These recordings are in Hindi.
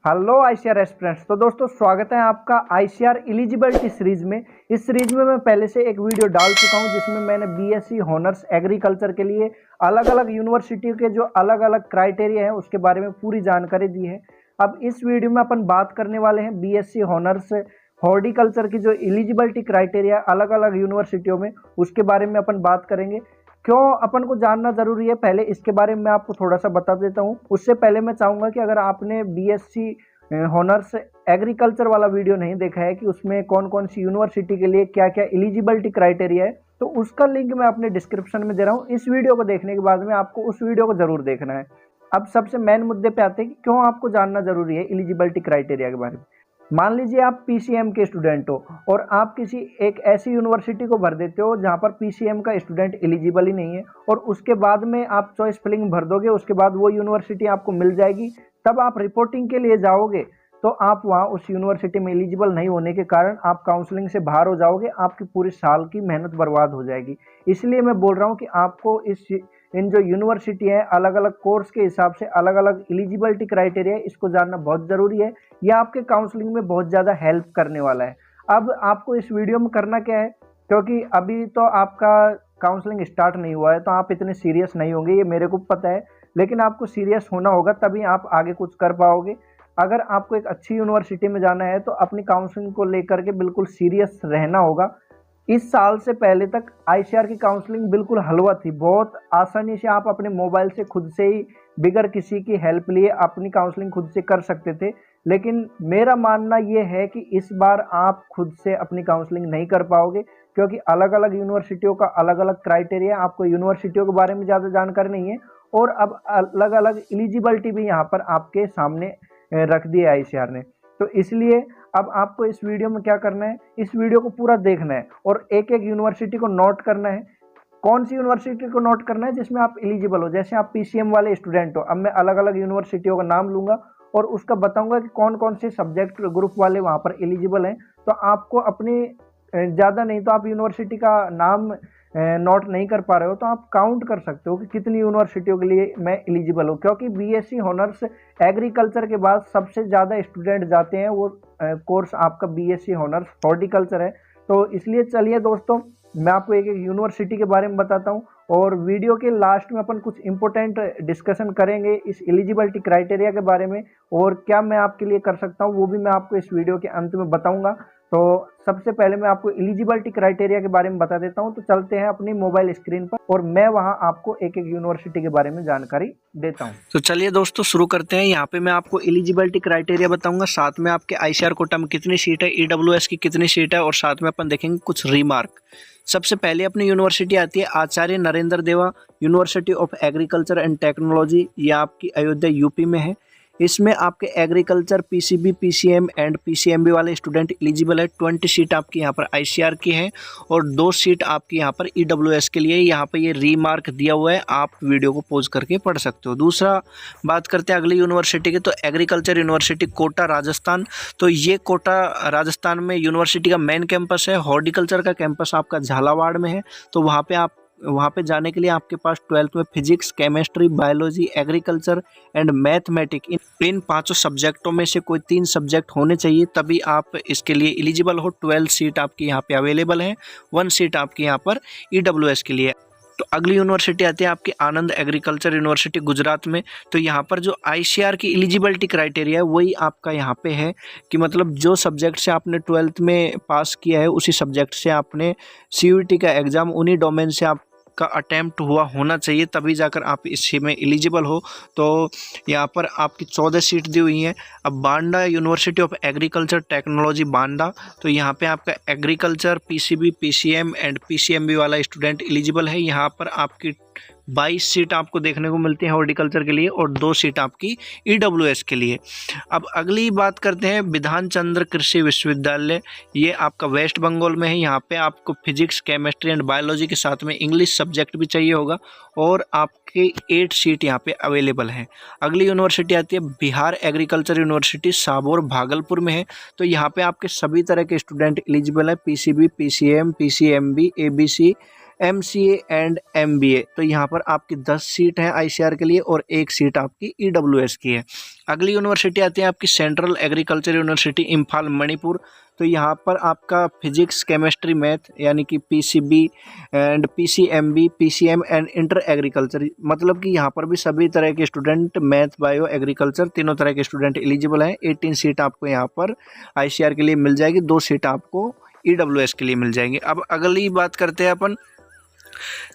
Hello ICR aspirants. तो दोस्तों स्वागत है आपका आईसीआर एलिजिबिलिटी सीरीज में। इस सीरीज में मैं पहले से एक वीडियो डाल चुका हूं जिसमें मैंने बीएससी हॉनर्स एग्रीकल्चर के लिए अलग अलग यूनिवर्सिटियों के जो अलग अलग क्राइटेरिया हैं उसके बारे में पूरी जानकारी दी है। अब इस वीडियो में अपन बात करने वाले हैं बीएससी हॉनर्स हॉर्टिकल्चर की जो एलिजिबिलिटी क्राइटेरिया अलग अलग यूनिवर्सिटियों में, उसके बारे में अपन बात करेंगे। क्यों अपन को जानना जरूरी है, पहले इसके बारे में मैं आपको थोड़ा सा बता देता हूँ। उससे पहले मैं चाहूंगा कि अगर आपने बीएससी हॉनर्स एग्रीकल्चर वाला वीडियो नहीं देखा है कि उसमें कौन कौन सी यूनिवर्सिटी के लिए क्या क्या एलिजिबिलिटी क्राइटेरिया है, तो उसका लिंक मैं अपने डिस्क्रिप्शन में दे रहा हूँ। इस वीडियो को देखने के बाद में आपको उस वीडियो को जरूर देखना है। अब सबसे मेन मुद्दे पे आते हैं कि क्यों आपको जानना जरूरी है एलिजिबिलिटी क्राइटेरिया के बारे में। मान लीजिए आप पीसीएम के स्टूडेंट हो और आप किसी एक ऐसी यूनिवर्सिटी को भर देते हो जहां पर पीसीएम का स्टूडेंट एलिजिबल ही नहीं है, और उसके बाद में आप चॉइस फिलिंग भर दोगे, उसके बाद वो यूनिवर्सिटी आपको मिल जाएगी। तब आप रिपोर्टिंग के लिए जाओगे तो आप वहां उस यूनिवर्सिटी में एलिजिबल नहीं होने के कारण आप काउंसलिंग से बाहर हो जाओगे, आपकी पूरी साल की मेहनत बर्बाद हो जाएगी। इसलिए मैं बोल रहा हूँ कि आपको इन जो यूनिवर्सिटी है अलग अलग कोर्स के हिसाब से अलग अलग एलिजिबिलिटी क्राइटेरिया, इसको जानना बहुत ज़रूरी है। यह आपके काउंसलिंग में बहुत ज़्यादा हेल्प करने वाला है। अब आपको इस वीडियो में करना क्या है, क्योंकि अभी तो आपका काउंसलिंग स्टार्ट नहीं हुआ है तो आप इतने सीरियस नहीं होंगे, ये मेरे को पता है, लेकिन आपको सीरियस होना होगा तभी आप आगे कुछ कर पाओगे। अगर आपको एक अच्छी यूनिवर्सिटी में जाना है तो अपनी काउंसलिंग को लेकर के बिल्कुल सीरियस रहना होगा। इस साल से पहले तक आईसीआर की काउंसलिंग बिल्कुल हलवा थी, बहुत आसानी से आप अपने मोबाइल से खुद से ही बिगर किसी की हेल्प लिए अपनी काउंसलिंग खुद से कर सकते थे। लेकिन मेरा मानना यह है कि इस बार आप खुद से अपनी काउंसलिंग नहीं कर पाओगे, क्योंकि अलग अलग यूनिवर्सिटियों का अलग अलग क्राइटेरिया, आपको यूनिवर्सिटियों के बारे में ज़्यादा जानकारी नहीं है, और अब अलग अलग एलिजिबिलिटी भी यहाँ पर आपके सामने रख दी है आईसीआर ने। तो इसलिए अब आपको इस वीडियो में क्या करना है, इस वीडियो को पूरा देखना है और एक एक यूनिवर्सिटी को नोट करना है। कौन सी यूनिवर्सिटी को नोट करना है जिसमें आप एलिजिबल हो। जैसे आप पीसीएम वाले स्टूडेंट हो, अब मैं अलग अलग यूनिवर्सिटियों का नाम लूंगा और उसका बताऊंगा कि कौन कौन से सब्जेक्ट ग्रुप वाले वहां पर एलिजिबल हैं। तो आपको अपनी ज़्यादा नहीं तो आप यूनिवर्सिटी का नाम नोट नहीं कर पा रहे हो तो आप काउंट कर सकते हो कि कितनी यूनिवर्सिटियों के लिए मैं एलिजिबल हूँ, क्योंकि बीएससी हॉनर्स एग्रीकल्चर के बाद सबसे ज़्यादा स्टूडेंट जाते हैं, वो कोर्स आपका बीएससी हॉनर्स हॉर्टिकल्चर है। तो इसलिए चलिए दोस्तों, मैं आपको एक एक यूनिवर्सिटी के बारे में बताता हूँ और वीडियो के लास्ट में अपन कुछ इंपॉर्टेंट डिस्कशन करेंगे इस एलिजिबिलिटी क्राइटेरिया के बारे में, और क्या मैं आपके लिए कर सकता हूँ वो भी मैं आपको इस वीडियो के अंत में बताऊंगा। तो सबसे पहले मैं आपको एलिजिबिलिटी क्राइटेरिया के बारे में बता देता हूं। तो चलते हैं अपनी मोबाइल स्क्रीन पर और मैं वहां आपको एक एक यूनिवर्सिटी के बारे में जानकारी देता हूं। तो चलिए दोस्तों शुरू करते हैं। यहाँ पे मैं आपको एलिजिबिलिटी क्राइटेरिया बताऊंगा, साथ में आपके आईसीआर कोटा में कितनी सीट है, ईडब्ल्यूएस की कितनी सीट है, और साथ में अपन देखेंगे कुछ रिमार्क। सबसे पहले अपनी यूनिवर्सिटी आती है आचार्य नरेंद्र देवा university of agriculture and technology. ये आपकी अयोध्या यूपी में है। इसमें आपके agriculture PCB PCM and PCMB वाले स्टूडेंट एलिजिबल है। 20 सीट आपकी यहाँ पर आईसीआर की है और 2 सीट आपकी यहाँ पर ईडब्ल्यूएस के लिए। यहाँ पर ये रीमार्क दिया हुआ है, आप वीडियो को पॉज करके पढ़ सकते हो। दूसरा बात करते हैं अगली यूनिवर्सिटी की, तो एग्रीकल्चर यूनिवर्सिटी कोटा राजस्थान। तो ये कोटा राजस्थान में यूनिवर्सिटी का मेन कैंपस है। हॉर्टिकल्चर का कैंपस आपका झालावाड़ में है। तो वहाँ पे जाने के लिए आपके पास 12th में physics, chemistry, biology, agriculture and mathematics इन 5 सब्जेक्टों में से कोई 3 सब्जेक्ट होने चाहिए, तभी आप इसके लिए एलिजिबल हो। 12 सीट आपकी यहाँ पे अवेलेबल है, 1 सीट आपकी यहाँ पर ईडब्ल्यूएस के लिए। तो अगली यूनिवर्सिटी आती है आपकी आनंद एग्रीकल्चर यूनिवर्सिटी गुजरात में। तो यहाँ पर जो आईसीआर की एलिजिबिलिटी क्राइटेरिया है वही आपका यहाँ पे है कि मतलब जो सब्जेक्ट से आपने 12th में पास किया है उसी सब्जेक्ट से आपने सीयूईटी का एग्ज़ाम उन्हीं डोमेन से आपका अटैम्प्ट हुआ होना चाहिए, तभी जाकर आप इसी में एलिजिबल हो। तो यहाँ पर आपकी 14 सीट दी हुई हैं। अब बांडा यूनिवर्सिटी ऑफ एग्रीकल्चर टेक्नोलॉजी बांडा, तो यहाँ पे आपका agriculture PCB PCM and PCMB वाला स्टूडेंट एलिजिबल है। यहाँ पर आपकी 22 सीट आपको देखने को मिलती है हॉर्टिकल्चर के लिए और 2 सीट आपकी ईडब्ल्यूएस के लिए। अब अगली बात करते हैं विधान चंद्र कृषि विश्वविद्यालय। ये आपका वेस्ट बंगाल में है। यहाँ पे आपको फिजिक्स, केमिस्ट्री एंड बायोलॉजी के साथ में इंग्लिश सब्जेक्ट भी चाहिए होगा और आपके 8 सीट यहाँ पे अवेलेबल हैं। अगली यूनिवर्सिटी आती है बिहार एग्रीकल्चर यूनिवर्सिटी साबौर भागलपुर में है। तो यहाँ पे आपके सभी तरह के स्टूडेंट एलिजिबल है, PCB, PCM, PCMB, ABC, MCA and MBA। तो यहाँ पर आपकी 10 सीट है ICR के लिए और 1 सीट आपकी EWS की है। अगली यूनिवर्सिटी आती है आपकी central agriculture university Imphal Manipur. तो यहाँ पर आपका फिजिक्स केमिस्ट्री मैथ यानी कि PCB and PCMB PCM and inter agriculture, मतलब कि यहाँ पर भी सभी तरह के स्टूडेंट मैथ बायो एग्रीकल्चर तीनों तरह के स्टूडेंट एलिजिबल हैं। 18 सीट आपको यहाँ पर ICR के लिए मिल जाएगी, 2 सीट आपको EWS के लिए मिल जाएंगी। अब अगली बात करते हैं अपन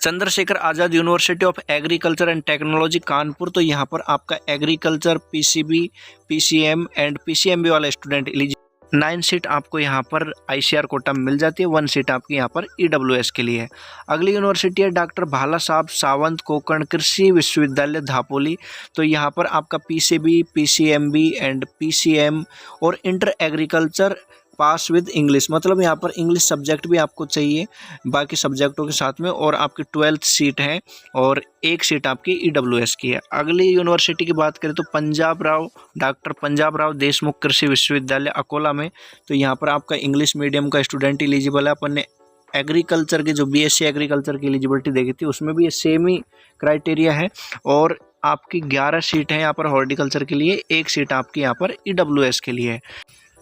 Chandrashekhar Azad university of agriculture and technology Kanpur. तो यहाँ पर आपका agriculture PCB PCM and PCMB वाला स्टूडेंट एलिजिबल। 9 सीट आपको यहाँ पर ICR कोटा मिल जाती है, 1 सीट आपकी यहाँ पर EWS के लिए है। अगली यूनिवर्सिटी है डॉक्टर भाला साहब सावंत कोकण कृषि विश्वविद्यालय धापोली। तो यहाँ पर आपका PCB PCMB एंड PCM और inter agriculture pass with English, मतलब यहाँ पर इंग्लिश सब्जेक्ट भी आपको चाहिए बाकी सब्जेक्टों के साथ में, और आपकी 12th सीट है और 1 सीट आपकी EWS की है। अगली यूनिवर्सिटी की बात करें तो डॉक्टर पंजाब राव देशमुख कृषि विश्वविद्यालय अकोला में। तो यहाँ पर आपका इंग्लिश मीडियम का स्टूडेंट एलिजिबल है। अपन ने एग्रीकल्चर के जो BSc एग्रीकल्चर की एलिजिबिलिटी देखी थी उसमें भी ये सेम ही क्राइटेरिया है, और आपकी 11 सीट है यहाँ पर हॉर्टिकल्चर के लिए, 1 सीट आपकी यहाँ पर EWS के लिए है।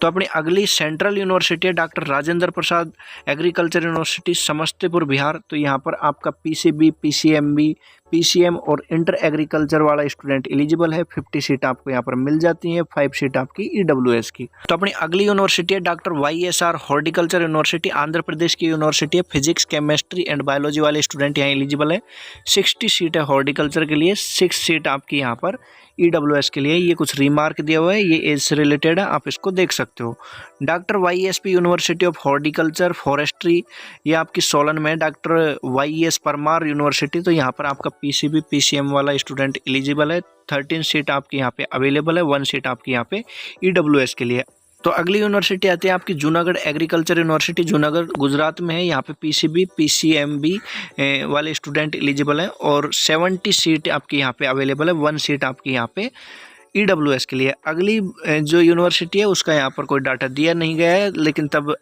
तो अपनी अगली सेंट्रल यूनिवर्सिटी है doctor Rajendra Prasad agriculture university Samastipur Bihar. तो यहाँ पर आपका PCB PCMB PCM और इंटर एग्रीकल्चर वाला स्टूडेंट एलिजिबल है। 50 सीट आपको यहाँ पर मिल जाती है, 5 सीट आपकी EWS की। तो अपनी अगली यूनिवर्सिटी है doctor YSR horticulture university Andhra Pradesh की यूनिवर्सिटी है। फिजिक्स केमिस्ट्री एंड बायोलॉजी वाले स्टूडेंट यहाँ एलिजिबल है। 60 सीट है हॉर्टिकल्चर के लिए, 6 सीट आपकी यहाँ पर EWS के लिए। ये कुछ रिमार्क दिया हुआ है, ये एज से रिलेटेड है, आप इसको देख सकते हो। Doctor YSP university of horticulture forestry, ये आपकी सोलन में। डॉक्टर YS परमार यूनिवर्सिटी, तो यहाँ पर आपका PCB PCM वाला स्टूडेंट एलिजिबल है। 13 सीट आपकी यहाँ पे अवेलेबल है, 1 सीट आपकी यहाँ पे EWS के लिए। तो अगली यूनिवर्सिटी आती है आपकी जूनागढ़ एग्रीकल्चर यूनिवर्सिटी, जूनागढ़ गुजरात में है। यहाँ पे PCB PCMB वाले स्टूडेंट एलिजिबल हैं और 70 सीट आपकी यहाँ पे अवेलेबल है, 1 सीट आपकी यहाँ पे EWS के लिए। अगली जो यूनिवर्सिटी है उसका यहाँ पर कोई डाटा दिया नहीं गया है, लेकिन तब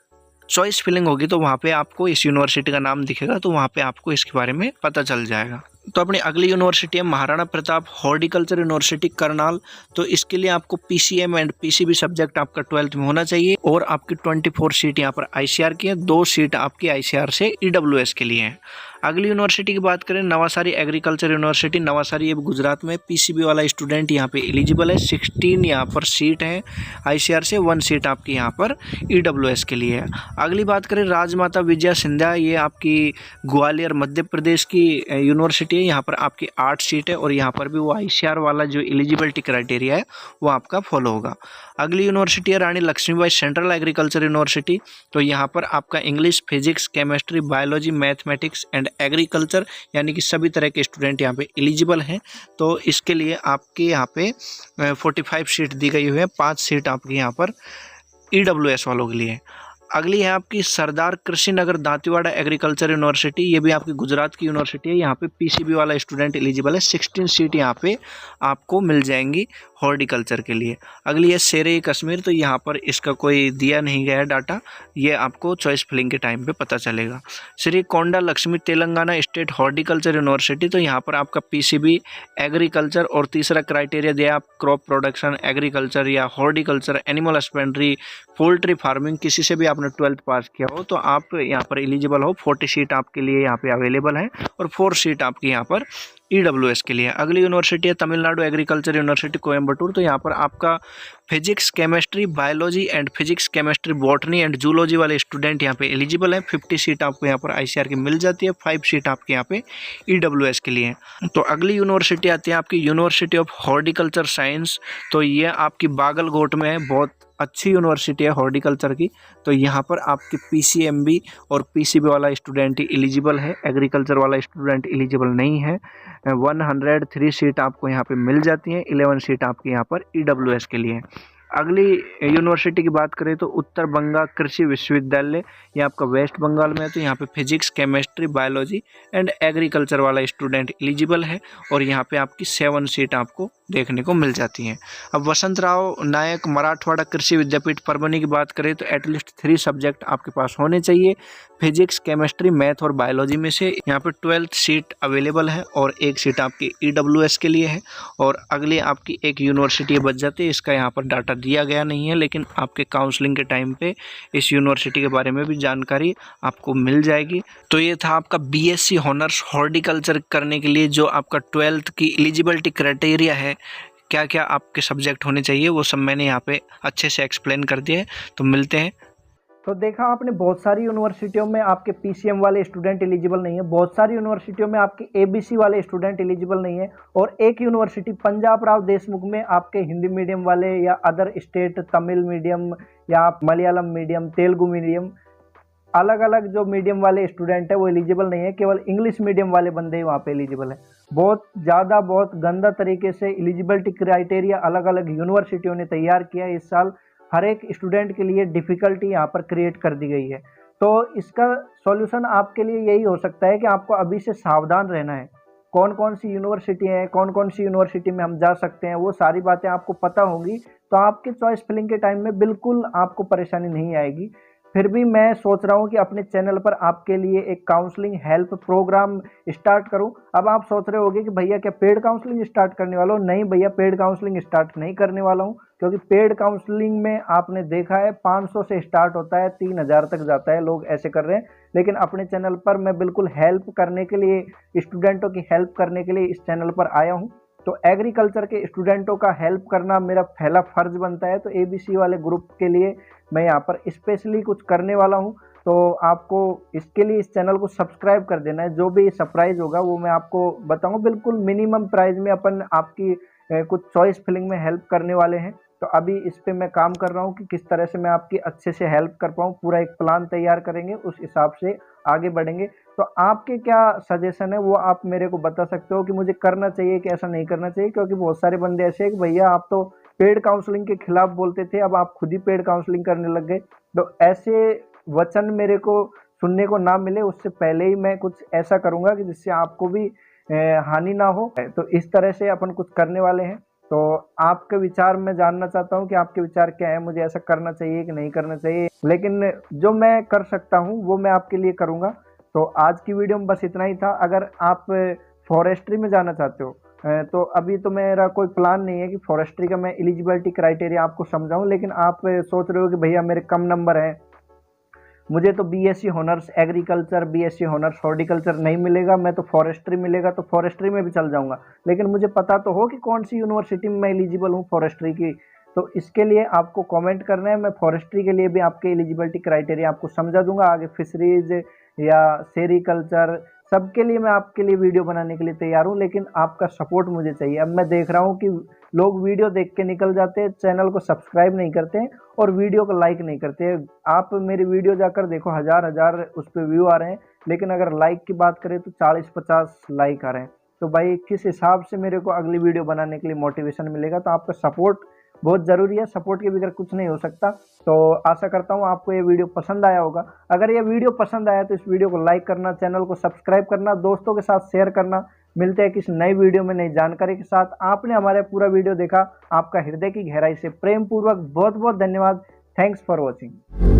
चॉइस फिलिंग होगी तो वहाँ पे आपको इस यूनिवर्सिटी का नाम दिखेगा, तो वहाँ पे आपको इसके बारे में पता चल जाएगा। तो अपनी अगली यूनिवर्सिटी है महाराणा प्रताप हॉर्टिकल्चर यूनिवर्सिटी करनाल। तो इसके लिए आपको PCM एंड PCB सब्जेक्ट आपका 12th में होना चाहिए, और आपकी 24 सीट यहाँ पर ICR की है, 2 सीट आपकी ICR से EWS के लिए है। अगली यूनिवर्सिटी की बात करें नवासारी एग्रीकल्चर यूनिवर्सिटी, नवासारी ये गुजरात में। PCB वाला स्टूडेंट यहाँ पे एलिजिबल है, 16 यहाँ पर सीट है ICR से, 1 सीट आपकी यहाँ पर EWS के लिए है। अगली बात करें राजमाता विजया सिंधिया, ये आपकी ग्वालियर मध्य प्रदेश की यूनिवर्सिटी है। यहाँ पर आपकी 8 सीट है और यहाँ पर भी वो ICR वाला जो एलिजिबिलिटी क्राइटेरिया है वो आपका फॉलो होगा। अगली यूनिवर्सिटी है रानी लक्ष्मीबाई सेंट्रल एग्रीकल्चर यूनिवर्सिटी। तो यहाँ पर आपका English physics chemistry biology mathematics and agriculture यानी कि सभी तरह के स्टूडेंट यहाँ पे एलिजिबल हैं। तो इसके लिए आपके यहाँ पे 45 सीट दी गई हुई है, 5 सीट आपकी यहाँ पर EWS वालों के लिए। अगली है आपकी सरदार कृषि नगर दांतीवाड़ा एग्रीकल्चर यूनिवर्सिटी, ये भी आपकी गुजरात की यूनिवर्सिटी है। यहाँ पे PCB वाला स्टूडेंट एलिजिबल है, 16 सीट यहाँ पे आपको मिल जाएंगी हॉर्टिकल्चर के लिए। अगली है शेर कश्मीर, तो यहाँ पर इसका कोई दिया नहीं गया है डाटा, ये आपको चॉइस फिलिंग के टाइम पे पता चलेगा। Shri Konda Lakshmi Telangana state horticulture university, तो यहाँ पर आपका PCB एग्रीकल्चर और तीसरा क्राइटेरिया दिया आप क्रॉप प्रोडक्शन एग्रीकल्चर या horticulture animal husbandry poultry farming, किसी से भी आपने 12th पास किया हो तो आप यहाँ पर एलिजिबल हो। 40 सीट आपके लिए यहाँ पे अवेलेबल है और 4 सीट आपकी यहाँ पर EWS के लिए। अगली यूनिवर्सिटी है तमिलनाडु एग्रीकल्चर यूनिवर्सिटी कोयम्बटूर, तो यहाँ पर आपका physics chemistry biology and physics chemistry botany and zoology वाले स्टूडेंट यहाँ पे एलिजिबल है। 50 सीट आपको यहाँ पर ICR की मिल जाती है, 5 सीट आपके यहाँ पे EWS के लिए। तो अगली यूनिवर्सिटी आती है आपकी यूनिवर्सिटी ऑफ हॉर्टिकल्चर साइंस, तो ये आपकी बागलकोट में है, बहुत अच्छी यूनिवर्सिटी है हॉर्टिकल्चर की। तो यहाँ पर आपकी PCMB और PCB वाला स्टूडेंट ही एलिजिबल है, एग्रीकल्चर वाला स्टूडेंट एलिजिबल नहीं है। 103 सीट आपको यहाँ पे मिल जाती हैं, 11 सीट आपकी यहाँ पर EWS के लिए। अगली यूनिवर्सिटी की बात करें तो उत्तर बंगा कृषि विश्वविद्यालय, ये आपका वेस्ट बंगाल में है। तो यहाँ पे physics chemistry biology and agriculture वाला स्टूडेंट एलिजिबल है और यहाँ पे आपकी 7 सीट आपको देखने को मिल जाती हैं। अब वसंतराव नायक मराठवाड़ा कृषि विद्यापीठ परभनी की बात करें तो एटलीस्ट 3 सब्जेक्ट आपके पास होने चाहिए, फिजिक्स, केमिस्ट्री, मैथ और बायोलॉजी में से। यहाँ पे 12th सीट अवेलेबल है और एक सीट आपकी ईडब्ल्यूएस के लिए है और अगली आपकी एक यूनिवर्सिटी बच जाती है। इसका यहाँ पर डाटा दिया गया नहीं है, लेकिन आपके काउंसलिंग के टाइम पे इस यूनिवर्सिटी के बारे में भी जानकारी आपको मिल जाएगी। तो ये था आपका बीएससी ऑनर्स हॉर्टिकल्चर करने के लिए जो आपका 12th की एलिजिबिलिटी क्राइटेरिया है, क्या क्या आपके सब्जेक्ट होने चाहिए, वो सब मैंने यहाँ पे अच्छे से एक्सप्लेन कर दिया है। तो मिलते हैं। तो देखा आपने, बहुत सारी यूनिवर्सिटियों में आपके पीसीएम वाले स्टूडेंट एलिजिबल नहीं है, बहुत सारी यूनिवर्सिटियों में आपके एबीसी वाले स्टूडेंट एलिजिबल नहीं है, और एक यूनिवर्सिटी पंजाब राव देशमुख में आपके हिंदी मीडियम वाले या अदर स्टेट तमिल मीडियम या मलयालम मीडियम, तेलुगु मीडियम, अलग अलग जो मीडियम वाले स्टूडेंट है वो एलिजिबल नहीं है, केवल इंग्लिश मीडियम वाले बंदे ही वहाँ पे एलिजिबल है। बहुत ज़्यादा, बहुत गंदा तरीके से एलिजिबिलिटी क्राइटेरिया अलग अलग यूनिवर्सिटियों ने तैयार किया है। इस साल हर एक स्टूडेंट के लिए डिफ़िकल्टी यहाँ पर क्रिएट कर दी गई है। तो इसका सॉल्यूशन आपके लिए यही हो सकता है कि आपको अभी से सावधान रहना है। कौन कौन सी यूनिवर्सिटी है, कौन कौन सी यूनिवर्सिटी में हम जा सकते हैं, वो सारी बातें आपको पता होंगी, तो आपके चॉइस फिलिंग के टाइम में बिल्कुल आपको परेशानी नहीं आएगी। फिर भी मैं सोच रहा हूँ कि अपने चैनल पर आपके लिए एक काउंसलिंग हेल्प प्रोग्राम स्टार्ट करूँ। अब आप सोच रहे होंगे कि भैया क्या पेड काउंसलिंग स्टार्ट करने वाला हूँ? नहीं भैया, पेड काउंसलिंग स्टार्ट नहीं करने वाला हूँ, क्योंकि पेड काउंसलिंग में आपने देखा है 500 से स्टार्ट होता है, 3000 तक जाता है, लोग ऐसे कर रहे हैं। लेकिन अपने चैनल पर मैं बिल्कुल हेल्प करने के लिए, स्टूडेंटों की हेल्प करने के लिए इस चैनल पर आया हूँ। तो एग्रीकल्चर के स्टूडेंटों का हेल्प करना मेरा पहला फर्ज बनता है। तो एबीसी वाले ग्रुप के लिए मैं यहाँ पर स्पेशली कुछ करने वाला हूँ। तो आपको इसके लिए इस चैनल को सब्सक्राइब कर देना है। जो भी सरप्राइज होगा वो मैं आपको बताऊँ। बिल्कुल मिनिमम प्राइस में अपन आपकी कुछ चॉइस फिलिंग में हेल्प करने वाले हैं। तो अभी इस पे मैं काम कर रहा हूँ कि किस तरह से मैं आपकी अच्छे से हेल्प कर पाऊँ। पूरा एक प्लान तैयार करेंगे, उस हिसाब से आगे बढ़ेंगे। तो आपके क्या सजेशन है वो आप मेरे को बता सकते हो कि मुझे करना चाहिए कि ऐसा नहीं करना चाहिए, क्योंकि बहुत सारे बंदे ऐसे हैं कि भैया आप तो पेड काउंसलिंग के खिलाफ बोलते थे, अब आप खुद ही पेड काउंसलिंग करने लग गए। तो ऐसे वचन मेरे को सुनने को ना मिले, उससे पहले ही मैं कुछ ऐसा करूंगा कि जिससे आपको भी हानि ना हो। तो इस तरह से अपन कुछ करने वाले हैं। तो आपके विचार मैं जानना चाहता हूँ कि आपके विचार क्या है, मुझे ऐसा करना चाहिए कि नहीं करना चाहिए। लेकिन जो मैं कर सकता हूँ वो मैं आपके लिए करूँगा। तो आज की वीडियो में बस इतना ही था। अगर आप फॉरेस्ट्री में जाना चाहते हो तो अभी तो मेरा कोई प्लान नहीं है कि फॉरेस्ट्री का मैं एलिजिबिलिटी क्राइटेरिया आपको समझाऊं। लेकिन आप सोच रहे हो कि भैया मेरे कम नंबर हैं, मुझे तो BSc honours agriculture, BSc honours horticulture नहीं मिलेगा, मैं तो फॉरेस्ट्री मिलेगा, तो फॉरेस्ट्री में भी चल जाऊंगा। लेकिन मुझे पता तो हो कि कौन सी यूनिवर्सिटी में मैं एलिजिबल हूँ फॉरेस्ट्री की। तो इसके लिए आपको कमेंट करना है। मैं फॉरेस्ट्री के लिए भी आपके एलिजिबिलिटी क्राइटेरिया आपको समझा दूंगा। आगे फिशरीज या सेरिकल्चर सबके लिए मैं आपके लिए वीडियो बनाने के लिए तैयार हूँ, लेकिन आपका सपोर्ट मुझे चाहिए। अब मैं देख रहा हूँ कि लोग वीडियो देख के निकल जाते हैं, चैनल को सब्सक्राइब नहीं करते हैं और वीडियो को लाइक नहीं करते हैं। आप मेरी वीडियो जाकर देखो, हजार उस पर व्यू आ रहे हैं, लेकिन अगर लाइक की बात करें तो 40-50 लाइक आ रहे हैं। तो भाई किस हिसाब से मेरे को अगली वीडियो बनाने के लिए मोटिवेशन मिलेगा? तो आपका सपोर्ट बहुत ज़रूरी है, सपोर्ट के बगैर कुछ नहीं हो सकता। तो आशा करता हूँ आपको ये वीडियो पसंद आया होगा। अगर ये वीडियो पसंद आया तो इस वीडियो को लाइक करना, चैनल को सब्सक्राइब करना, दोस्तों के साथ शेयर करना। मिलते हैं किसी नई वीडियो में नई जानकारी के साथ। आपने हमारा पूरा वीडियो देखा, आपका हृदय की गहराई से प्रेम पूर्वक बहुत बहुत धन्यवाद। Thanks for watching.